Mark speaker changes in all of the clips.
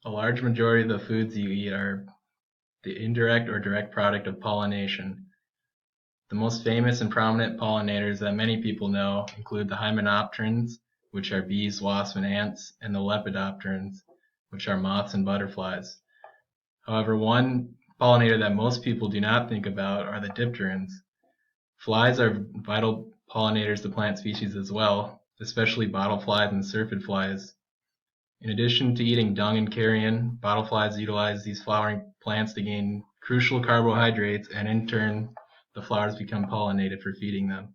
Speaker 1: A large majority of the foods you eat are the indirect or direct product of pollination. The most famous and prominent pollinators that many people know include the hymenopterans, which are bees, wasps, and ants, and the lepidopterans, which are moths and butterflies. However, one pollinator that most people do not think about are the dipterans. Flies are vital pollinators to plant species as well, especially bottleflies and syrphid flies. In addition to eating dung and carrion, bottleflies utilize these flowering plants to gain crucial carbohydrates, and in turn, the flowers become pollinated for feeding them.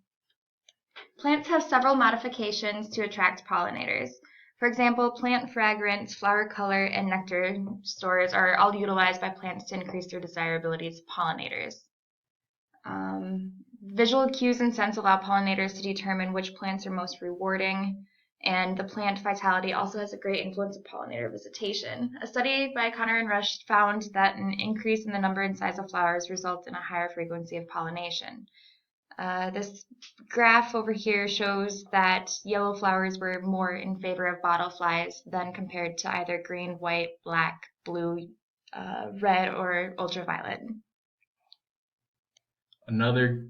Speaker 2: Plants have several modifications to attract pollinators. For example, plant fragrance, flower color, and nectar stores are all utilized by plants to increase their desirability as pollinators. Visual cues and scents allow pollinators to determine which plants are most rewarding, and the plant vitality also has a great influence of pollinator visitation. A study by Connor and Rush found that an increase in the number and size of flowers results in a higher frequency of pollination. This graph over here shows that yellow flowers were more in favor of bottleflies than compared to either green, white, black, blue, red, or ultraviolet.
Speaker 1: Another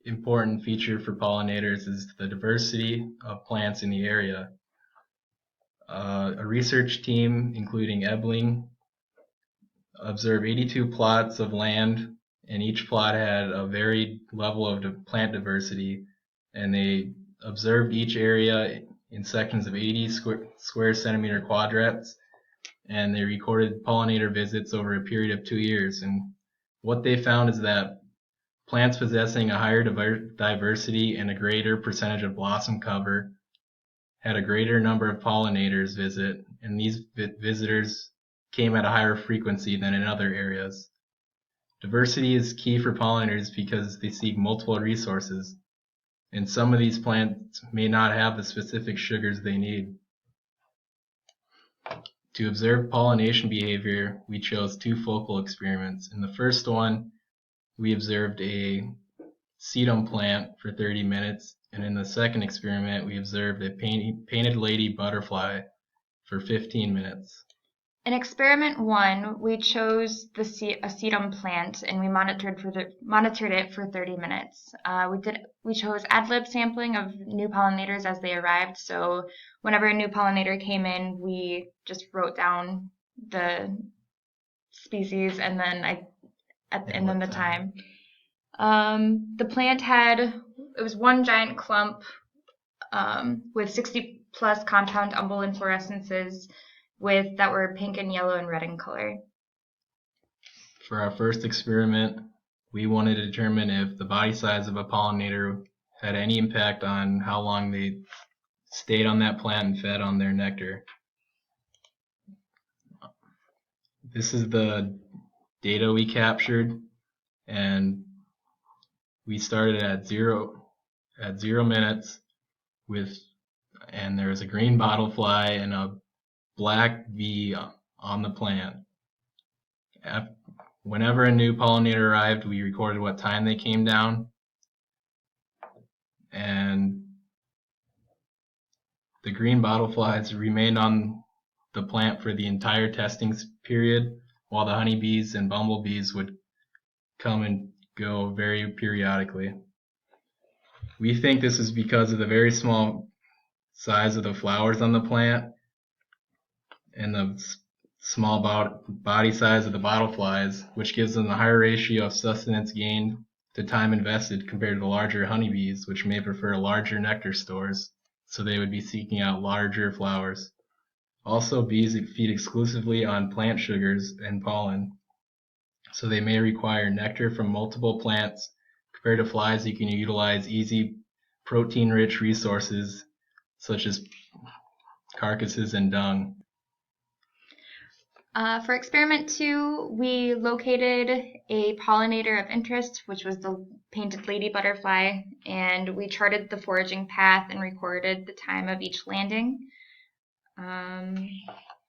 Speaker 1: important feature for pollinators is the diversity of plants in the area. A research team, including Ebling, observed 82 plots of land, and each plot had a varied level of plant diversity, and they observed each area in sections of 80 square centimeter quadrats, and they recorded pollinator visits over a period of 2 years. And what they found is that plants possessing a higher diversity and a greater percentage of blossom cover had a greater number of pollinators visit, and these visitors came at a higher frequency than in other areas. Diversity is key for pollinators because they seek multiple resources, and some of these plants may not have the specific sugars they need. To observe pollination behavior, we chose 2 focal experiments. In the first one, we observed a sedum plant for 30 minutes, and in the second experiment, we observed a painted lady butterfly for 15 minutes.
Speaker 2: In experiment 1, we chose a sedum plant and we monitored it for 30 minutes. We chose ad lib sampling of new pollinators as they arrived. So whenever a new pollinator came in, we just wrote down the species and then the time. The plant it was one giant clump with 60 plus compound umbel inflorescences that were pink and yellow and red in color.
Speaker 1: For our first experiment, we wanted to determine if the body size of a pollinator had any impact on how long they stayed on that plant and fed on their nectar. This is the data we captured, and we started at 0 minutes and there was a green bottlefly and a black V on the plant. Whenever a new pollinator arrived, we recorded what time they came down, and the green bottleflies remained on the plant for the entire testing period, while the honeybees and bumblebees would come and go very periodically. We think this is because of the very small size of the flowers on the plant and the small body size of the bottleflies, which gives them a higher ratio of sustenance gained to time invested compared to the larger honeybees, which may prefer larger nectar stores, so they would be seeking out larger flowers. Also, bees feed exclusively on plant sugars and pollen, so they may require nectar from multiple plants. Compared to flies, you can utilize easy protein-rich resources such as carcasses and dung.
Speaker 2: For experiment 2, we located a pollinator of interest, which was the painted lady butterfly, and we charted the foraging path and recorded the time of each landing.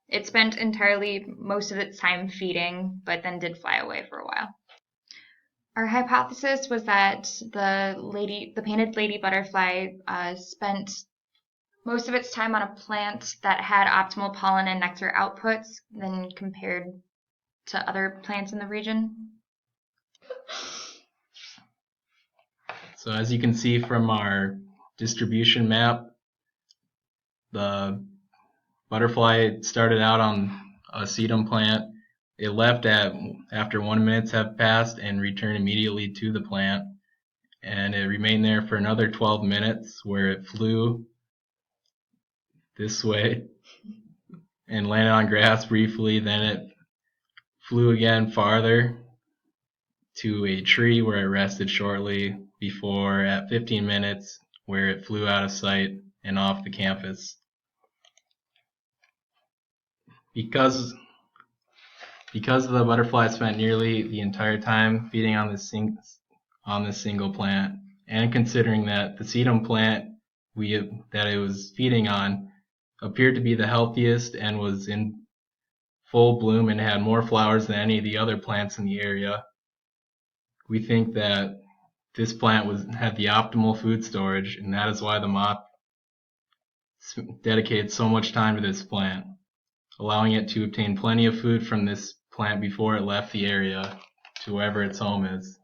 Speaker 2: It spent entirely most of its time feeding, but then did fly away for a while. Our hypothesis was that the painted lady butterfly spent most of its time on a plant that had optimal pollen and nectar outputs than compared to other plants in the region.
Speaker 1: So as you can see from our distribution map, the butterfly started out on a sedum plant. It left after 1 minute have passed and returned immediately to the plant. And it remained there for another 12 minutes where it flew this way and landed on grass briefly. Then it flew again farther to a tree where it rested shortly before at 15 minutes where it flew out of sight and off the campus. Because the butterfly spent nearly the entire time feeding on this single plant, and considering that the sedum plant that it was feeding on appeared to be the healthiest and was in full bloom and had more flowers than any of the other plants in the area, we think that this plant had the optimal food storage, and that is why the moth dedicated so much time to this plant, allowing it to obtain plenty of food from this plant before it left the area to wherever its home is.